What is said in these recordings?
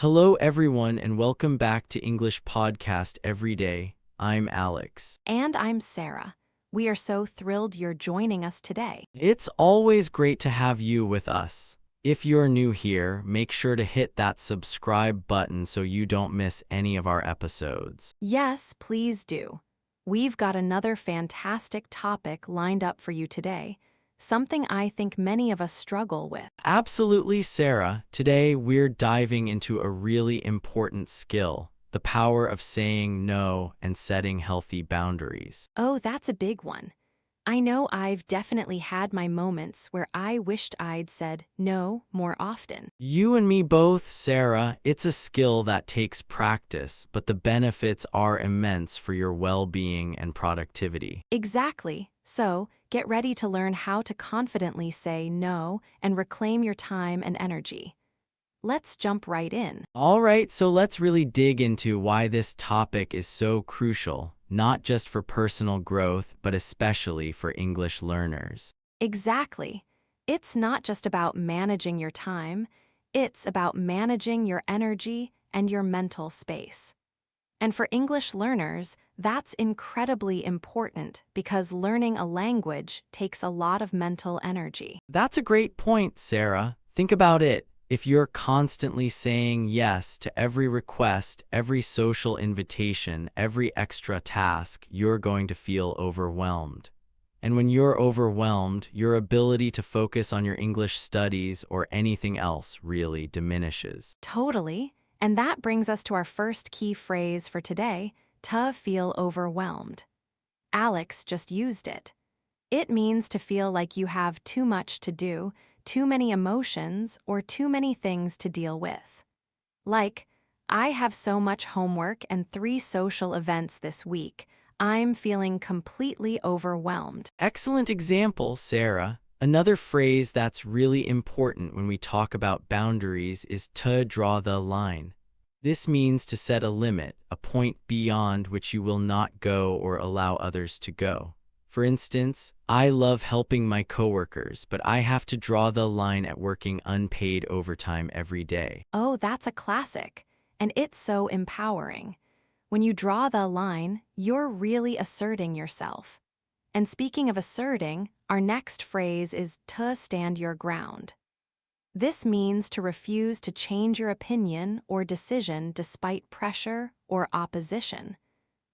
Hello, everyone, and welcome back to English Podcast Every Day. I'm Alex. And I'm Sarah. We are so thrilled you're joining us today. It's always great to have you with us. If you're new here, make sure to hit that subscribe button so you don't miss any of our episodes. Yes, please do. We've got another fantastic topic lined up for you today, something I think many of us struggle with. Absolutely, Sarah. Today, we're diving into a really important skill, the power of saying no and setting healthy boundaries. Oh, that's a big one. I know I've definitely had my moments where I wished I'd said no more often. You and me both, Sarah. It's a skill that takes practice, but the benefits are immense for your well-being and productivity. Exactly. So, get ready to learn how to confidently say no and reclaim your time and energy. Let's jump right in. All right, so let's really dig into why this topic is so crucial, not just for personal growth, but especially for English learners. Exactly. It's not just about managing your time, it's about managing your energy and your mental space. And for English learners, that's incredibly important because learning a language takes a lot of mental energy. That's a great point, Sarah. Think about it. If you're constantly saying yes to every request, every social invitation, every extra task, you're going to feel overwhelmed. And when you're overwhelmed, your ability to focus on your English studies or anything else really diminishes. Totally. And that brings us to our first key phrase for today, to feel overwhelmed. Alex just used it. It means to feel like you have too much to do, too many emotions, or too many things to deal with. Like, I have so much homework and 3 social events this week. I'm feeling completely overwhelmed. Excellent example, Sarah. Another phrase that's really important when we talk about boundaries is to draw the line. This means to set a limit, a point beyond which you will not go or allow others to go. For instance, I love helping my coworkers, but I have to draw the line at working unpaid overtime every day. Oh, that's a classic. And it's so empowering. When you draw the line, you're really asserting yourself. And speaking of asserting, our next phrase is to stand your ground. This means to refuse to change your opinion or decision despite pressure or opposition.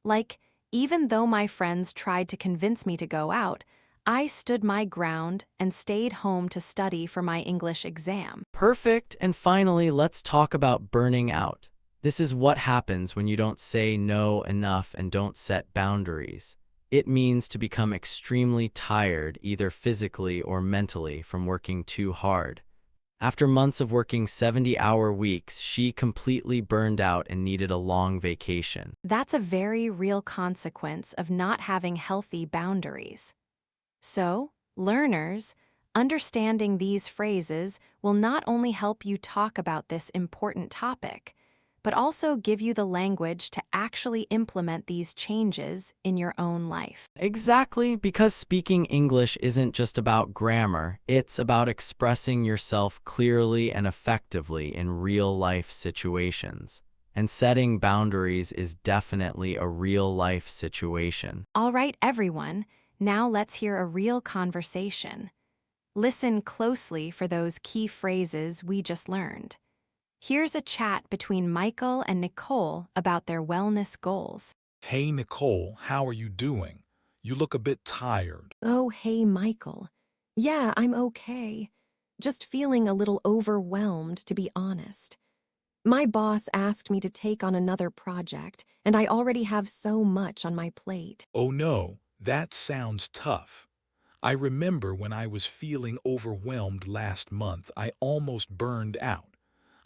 Like, even though my friends tried to convince me to go out, I stood my ground and stayed home to study for my English exam. Perfect. And finally, let's talk about burning out. This is what happens when you don't say no enough and don't set boundaries. It means to become extremely tired, either physically or mentally, from working too hard. After months of working 70-hour weeks, she completely burned out and needed a long vacation. That's a very real consequence of not having healthy boundaries. So, learners, understanding these phrases will not only help you talk about this important topic, but also give you the language to actually implement these changes in your own life. Exactly, because speaking English isn't just about grammar, it's about expressing yourself clearly and effectively in real-life situations. And setting boundaries is definitely a real-life situation. All right, everyone, now let's hear a real conversation. Listen closely for those key phrases we just learned. Here's a chat between Michael and Nicole about their wellness goals. Hey Nicole, how are you doing? You look a bit tired. Oh, hey, Michael. Yeah, I'm okay. Just feeling a little overwhelmed, to be honest. My boss asked me to take on another project, and I already have so much on my plate. Oh no, that sounds tough. I remember when I was feeling overwhelmed last month, I almost burned out.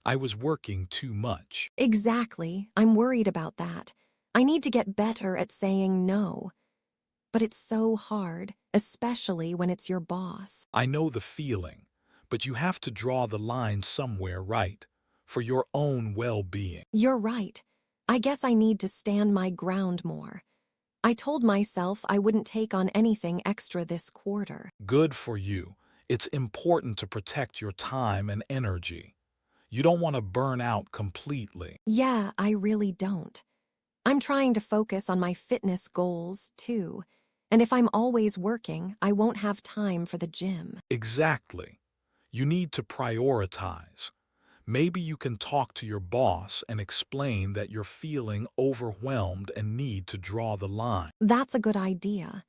I was working too much. Exactly. I'm worried about that. I need to get better at saying no. But it's so hard, especially when it's your boss. I know the feeling, but you have to draw the line somewhere, right? For your own well-being. You're right. I guess I need to stand my ground more. I told myself I wouldn't take on anything extra this quarter. Good for you. It's important to protect your time and energy. You don't want to burn out completely. Yeah, I really don't. I'm trying to focus on my fitness goals, too. And if I'm always working, I won't have time for the gym. Exactly. You need to prioritize. Maybe you can talk to your boss and explain that you're feeling overwhelmed and need to draw the line. That's a good idea.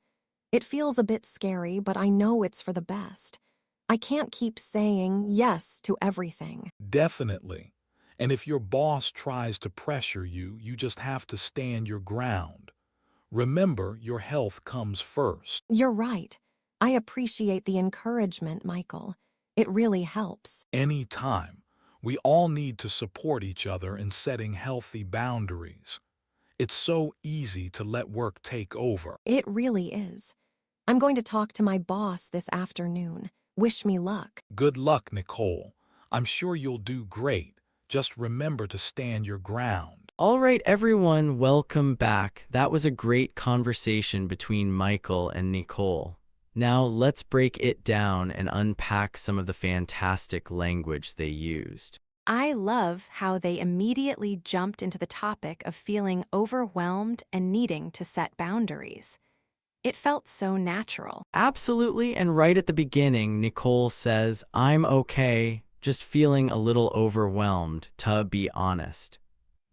It feels a bit scary, but I know it's for the best. I can't keep saying yes to everything. Definitely. And if your boss tries to pressure you, you just have to stand your ground. Remember, your health comes first. You're right. I appreciate the encouragement, Michael. It really helps. Anytime. We all need to support each other in setting healthy boundaries. It's so easy to let work take over. It really is. I'm going to talk to my boss this afternoon. Wish me luck. Good luck, Nicole. I'm sure you'll do great. Just remember to stand your ground. All right, everyone, welcome back. That was a great conversation between Michael and Nicole. Now let's break it down and unpack some of the fantastic language they used. I love how they immediately jumped into the topic of feeling overwhelmed and needing to set boundaries. It felt so natural. Absolutely, and right at the beginning, Nicole says, "I'm okay, just feeling a little overwhelmed, to be honest."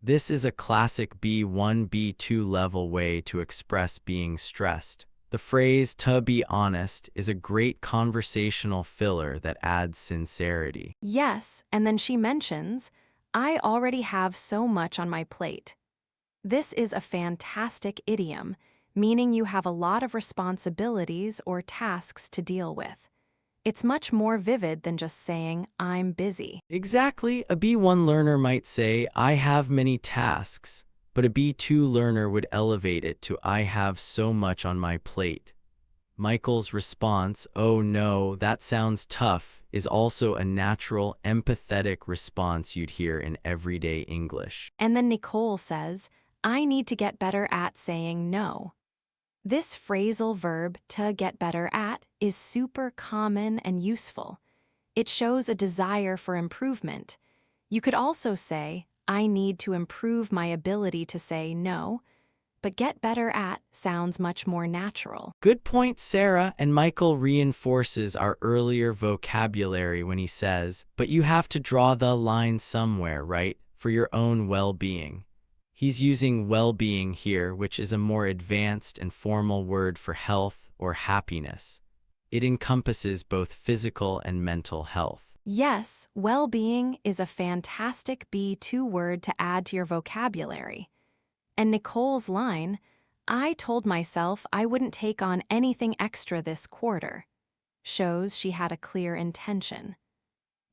This is a classic B1, B2 level way to express being stressed. The phrase, "to be honest," is a great conversational filler that adds sincerity. Yes, and then she mentions, I already have so much on my plate. This is a fantastic idiom, meaning you have a lot of responsibilities or tasks to deal with. It's much more vivid than just saying, I'm busy. Exactly, a B1 learner might say, "I have many tasks," but a B2 learner would elevate it to, "I have so much on my plate." Michael's response, "Oh no, that sounds tough," is also a natural, empathetic response you'd hear in everyday English. And then Nicole says, I need to get better at saying no. This phrasal verb, to get better at, is super common and useful. It shows a desire for improvement. You could also say, I need to improve my ability to say no, but get better at sounds much more natural. Good point, Sarah, and Michael reinforces our earlier vocabulary when he says, "But you have to draw the line somewhere, right? For your own well-being." He's using well-being here, which is a more advanced and formal word for health or happiness. It encompasses both physical and mental health. Yes, well-being is a fantastic B2 word to add to your vocabulary. And Nicole's line, I told myself I wouldn't take on anything extra this quarter, shows she had a clear intention.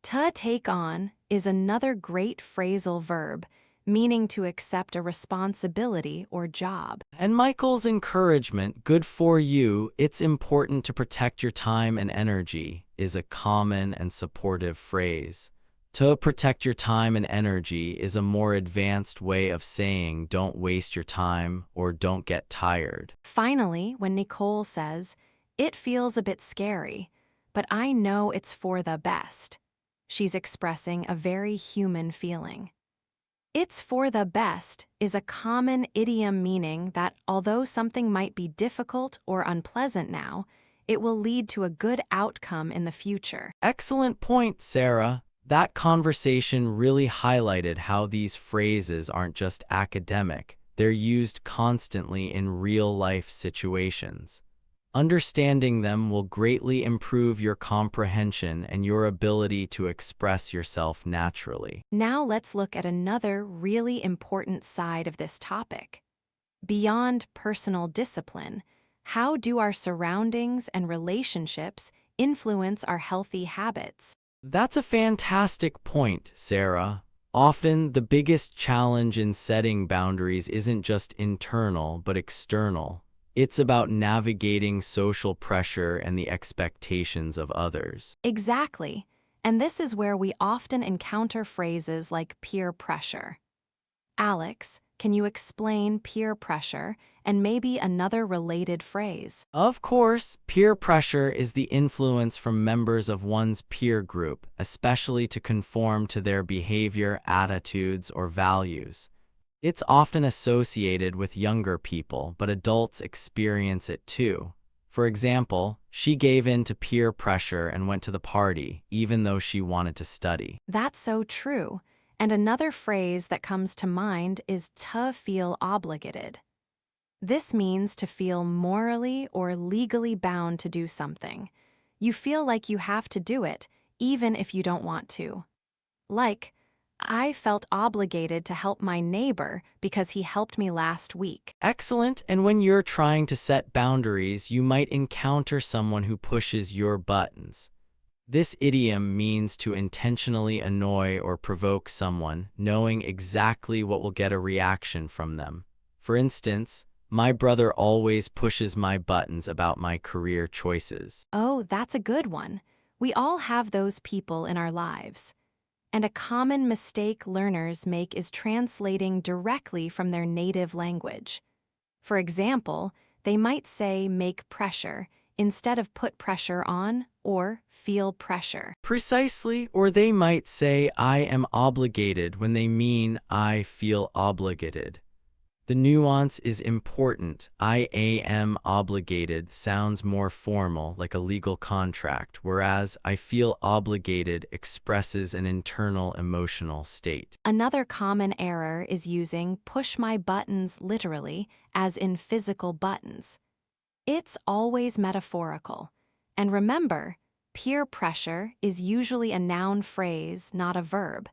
To take on is another great phrasal verb, meaning to accept a responsibility or job. And Michael's encouragement, "Good for you, it's important to protect your time and energy," is a common and supportive phrase. To protect your time and energy is a more advanced way of saying don't waste your time or don't get tired. Finally, when Nicole says, it feels a bit scary, but I know it's for the best, she's expressing a very human feeling. It's for the best is a common idiom meaning that although something might be difficult or unpleasant now, it will lead to a good outcome in the future. Excellent point, Sarah. That conversation really highlighted how these phrases aren't just academic, they're used constantly in real-life situations. Understanding them will greatly improve your comprehension and your ability to express yourself naturally. Now let's look at another really important side of this topic. Beyond personal discipline, how do our surroundings and relationships influence our healthy habits? That's a fantastic point, Sarah. Often, the biggest challenge in setting boundaries isn't just internal, but external. It's about navigating social pressure and the expectations of others. Exactly. And this is where we often encounter phrases like peer pressure. Alex, can you explain peer pressure and maybe another related phrase? Of course, peer pressure is the influence from members of one's peer group, especially to conform to their behavior, attitudes, or values. It's often associated with younger people, but adults experience it too. For example, she gave in to peer pressure and went to the party, even though she wanted to study. That's so true. And another phrase that comes to mind is to feel obligated. This means to feel morally or legally bound to do something. You feel like you have to do it, even if you don't want to. Like, I felt obligated to help my neighbor because he helped me last week. Excellent, and when you're trying to set boundaries, you might encounter someone who pushes your buttons. This idiom means to intentionally annoy or provoke someone, knowing exactly what will get a reaction from them. For instance, my brother always pushes my buttons about my career choices. Oh, that's a good one. We all have those people in our lives. And a common mistake learners make is translating directly from their native language. For example, they might say make pressure instead of put pressure on or feel pressure. Precisely, or they might say I am obligated when they mean I feel obligated. The nuance is important. I am obligated sounds more formal, like a legal contract, whereas I feel obligated expresses an internal emotional state. Another common error is using push my buttons literally, as in physical buttons. It's always metaphorical. And remember, peer pressure is usually a noun phrase, not a verb.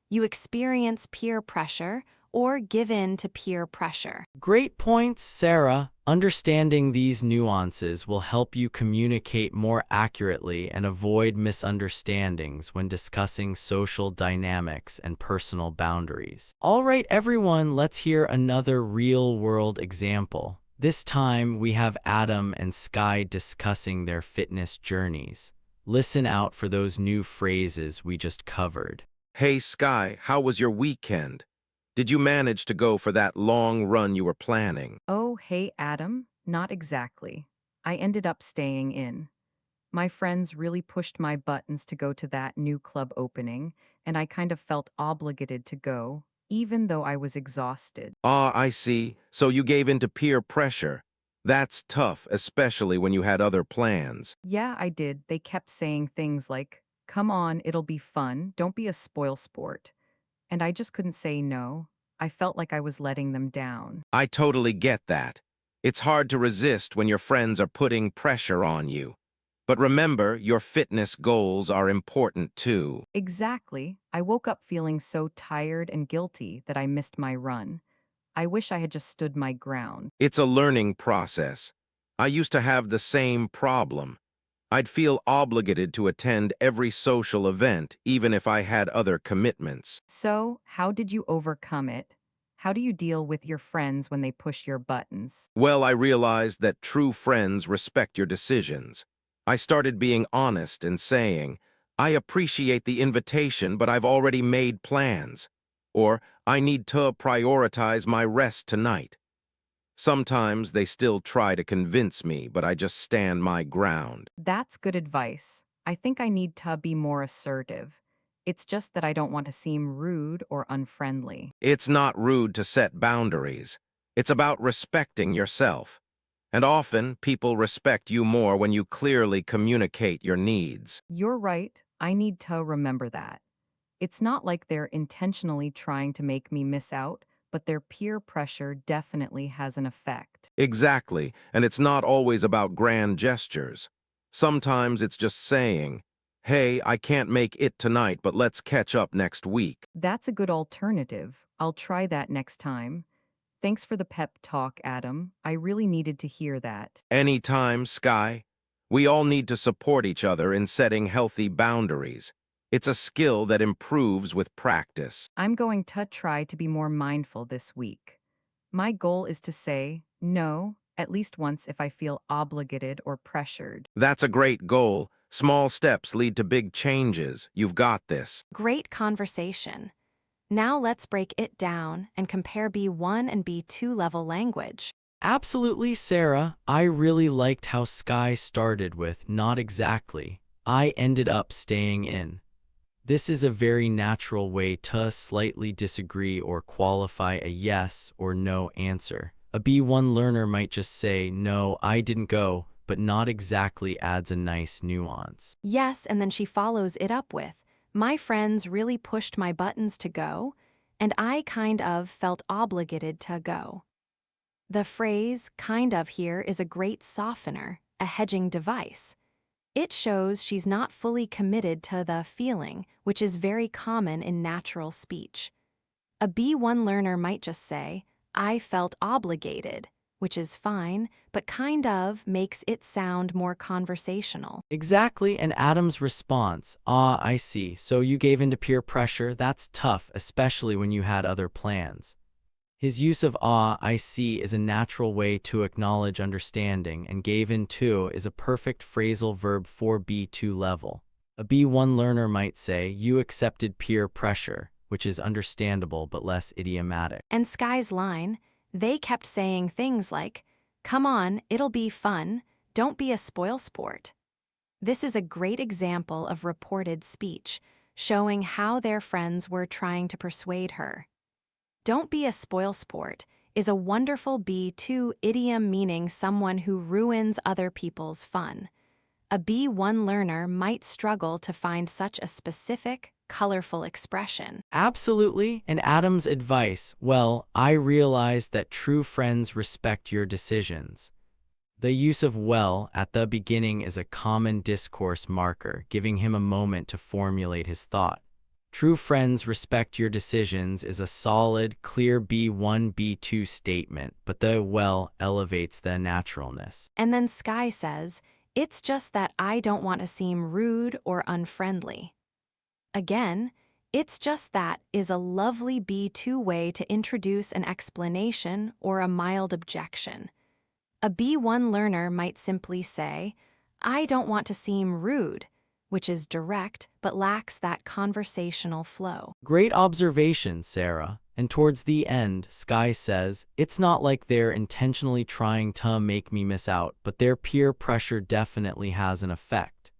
You experience peer pressure or give in to peer pressure. Great points, Sarah. Understanding these nuances will help you communicate more accurately and avoid misunderstandings when discussing social dynamics and personal boundaries. All right, everyone, let's hear another real-world example. This time, we have Adam and Sky discussing their fitness journeys. Listen out for those new phrases we just covered. Hey, Sky, how was your weekend? Did you manage to go for that long run you were planning? Oh, hey, Adam. Not exactly. I ended up staying in. My friends really pushed my buttons to go to that new club opening, and I kind of felt obligated to go, even though I was exhausted. Ah, I see. So you gave in to peer pressure. That's tough, especially when you had other plans. Yeah, I did. They kept saying things like, come on, it'll be fun. Don't be a spoil sport. And I just couldn't say no. I felt like I was letting them down. I totally get that. It's hard to resist when your friends are putting pressure on you. But remember, your fitness goals are important too. Exactly. I woke up feeling so tired and guilty that I missed my run. I wish I had just stood my ground. It's a learning process. I used to have the same problem. I'd feel obligated to attend every social event, even if I had other commitments. So, how did you overcome it? How do you deal with your friends when they push your buttons? Well, I realized that true friends respect your decisions. I started being honest and saying, I appreciate the invitation, but I've already made plans. Or, I need to prioritize my rest tonight. Sometimes they still try to convince me, but I just stand my ground. That's good advice. I think I need to be more assertive. It's just that I don't want to seem rude or unfriendly. It's not rude to set boundaries. It's about respecting yourself. And often, people respect you more when you clearly communicate your needs. You're right. I need to remember that. It's not like they're intentionally trying to make me miss out, but their peer pressure definitely has an effect. Exactly, and it's not always about grand gestures. Sometimes it's just saying, hey, I can't make it tonight, but let's catch up next week. That's a good alternative. I'll try that next time. Thanks for the pep talk, Adam. I really needed to hear that. Anytime, Sky. We all need to support each other in setting healthy boundaries. It's a skill that improves with practice. I'm going to try to be more mindful this week. My goal is to say no at least once if I feel obligated or pressured. That's a great goal. Small steps lead to big changes. You've got this. Great conversation. Now let's break it down and compare B1 and B2 level language. Absolutely, Sarah. I really liked how Sky started with "not exactly." I ended up staying in. This is a very natural way to slightly disagree or qualify a yes or no answer. A B1 learner might just say, "No, I didn't go," but "not exactly" adds a nice nuance. Yes, and then she follows it up with, "My friends really pushed my buttons to go, and I kind of felt obligated to go." The phrase kind of here is a great softener, a hedging device. It shows she's not fully committed to the feeling, which is very common in natural speech. A B1 learner might just say, "I felt obligated," which is fine, but kind of makes it sound more conversational. Exactly, and Adam's response, "Ah, I see, so you gave in to peer pressure. That's tough, especially when you had other plans." His use of "ah, I see" is a natural way to acknowledge understanding, and "gave in to" is a perfect phrasal verb for B2 level. A B1 learner might say, "You accepted peer pressure," which is understandable but less idiomatic. And Sky's line, they kept saying things like, "Come on, it'll be fun, don't be a spoilsport." This is a great example of reported speech, showing how their friends were trying to persuade her. "Don't be a spoilsport" is a wonderful B2 idiom meaning someone who ruins other people's fun. A B1 learner might struggle to find such a specific, colorful expression. Absolutely, and Adam's advice, "Well, I realized that true friends respect your decisions." The use of "well" at the beginning is a common discourse marker, giving him a moment to formulate his thought. "True friends respect your decisions" is a solid, clear B1, B2 statement, but the "well" elevates the naturalness. And then Sky says, "It's just that I don't want to seem rude or unfriendly." Again, "it's just that" is a lovely B2 way to introduce an explanation or a mild objection. A B1 learner might simply say, "I don't want to seem rude," which is direct but lacks that conversational flow. Great observation, Sarah. And towards the end, Sky says, "It's not like they're intentionally trying to make me miss out, but their peer pressure definitely has an effect."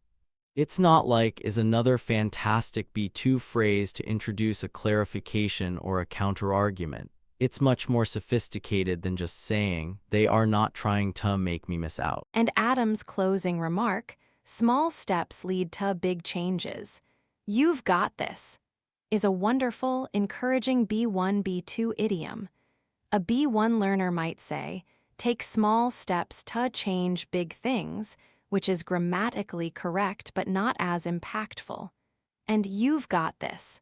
"It's not like" is another fantastic B2 phrase to introduce a clarification or a counterargument. It's much more sophisticated than just saying, "They are not trying to make me miss out." And Adam's closing remark, "Small steps lead to big changes. You've got this," is a wonderful, encouraging B1, B2 idiom. A B1 learner might say, "Take small steps to change big things," which is grammatically correct but not as impactful. And "you've got this"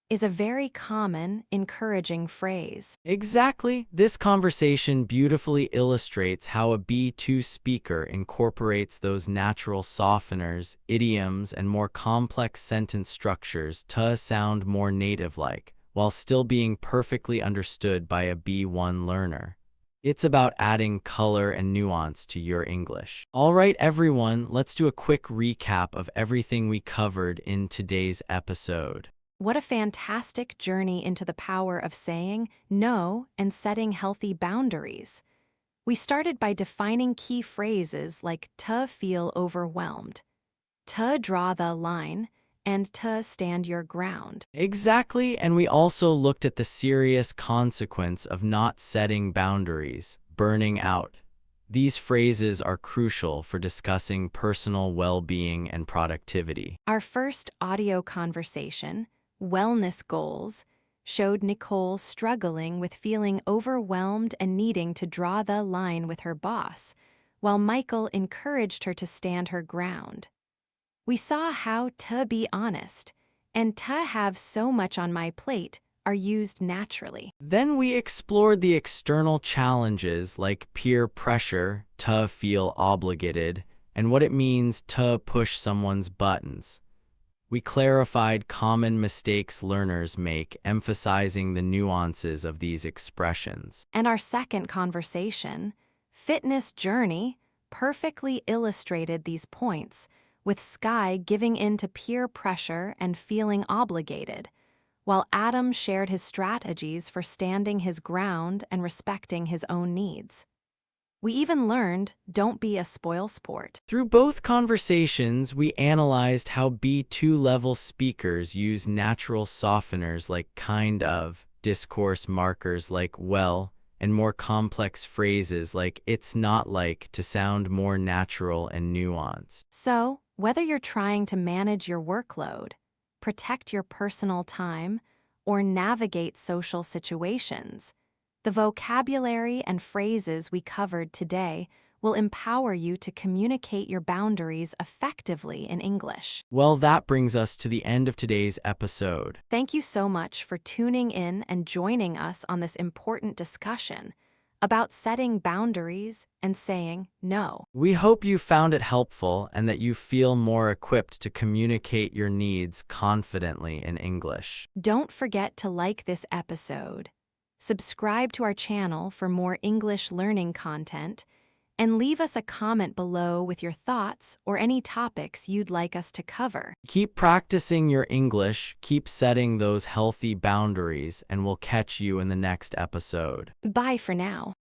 is a very common, encouraging phrase. Exactly. This conversation beautifully illustrates how a B2 speaker incorporates those natural softeners, idioms, and more complex sentence structures to sound more native-like, while still being perfectly understood by a B1 learner. It's about adding color and nuance to your English. All right, everyone, let's do a quick recap of everything we covered in today's episode. What a fantastic journey into the power of saying no and setting healthy boundaries. We started by defining key phrases like "to feel overwhelmed," "to draw the line," and "to stand your ground." Exactly, and we also looked at the serious consequence of not setting boundaries, burning out. These phrases are crucial for discussing personal well-being and productivity. Our first audio conversation, Wellness Goals, showed Nicole struggling with feeling overwhelmed and needing to draw the line with her boss, while Michael encouraged her to stand her ground. We saw how "to be honest" and "to have so much on my plate" are used naturally. Then we explored the external challenges like peer pressure, to feel obligated, and what it means to push someone's buttons. We clarified common mistakes learners make, emphasizing the nuances of these expressions. And our second conversation, Fitness Journey, perfectly illustrated these points, with Sky giving in to peer pressure and feeling obligated, while Adam shared his strategies for standing his ground and respecting his own needs. We even learned, don't be a spoilsport. Through both conversations, we analyzed how B2 level speakers use natural softeners like kind of, discourse markers like well, and more complex phrases like it's not like to sound more natural and nuanced. So, whether you're trying to manage your workload, protect your personal time, or navigate social situations, the vocabulary and phrases we covered today will empower you to communicate your boundaries effectively in English. Well, that brings us to the end of today's episode. Thank you so much for tuning in and joining us on this important discussion about setting boundaries and saying no. We hope you found it helpful and that you feel more equipped to communicate your needs confidently in English. Don't forget to like this episode, subscribe to our channel for more English learning content, and leave us a comment below with your thoughts or any topics you'd like us to cover. Keep practicing your English, keep setting those healthy boundaries, and we'll catch you in the next episode. Bye for now.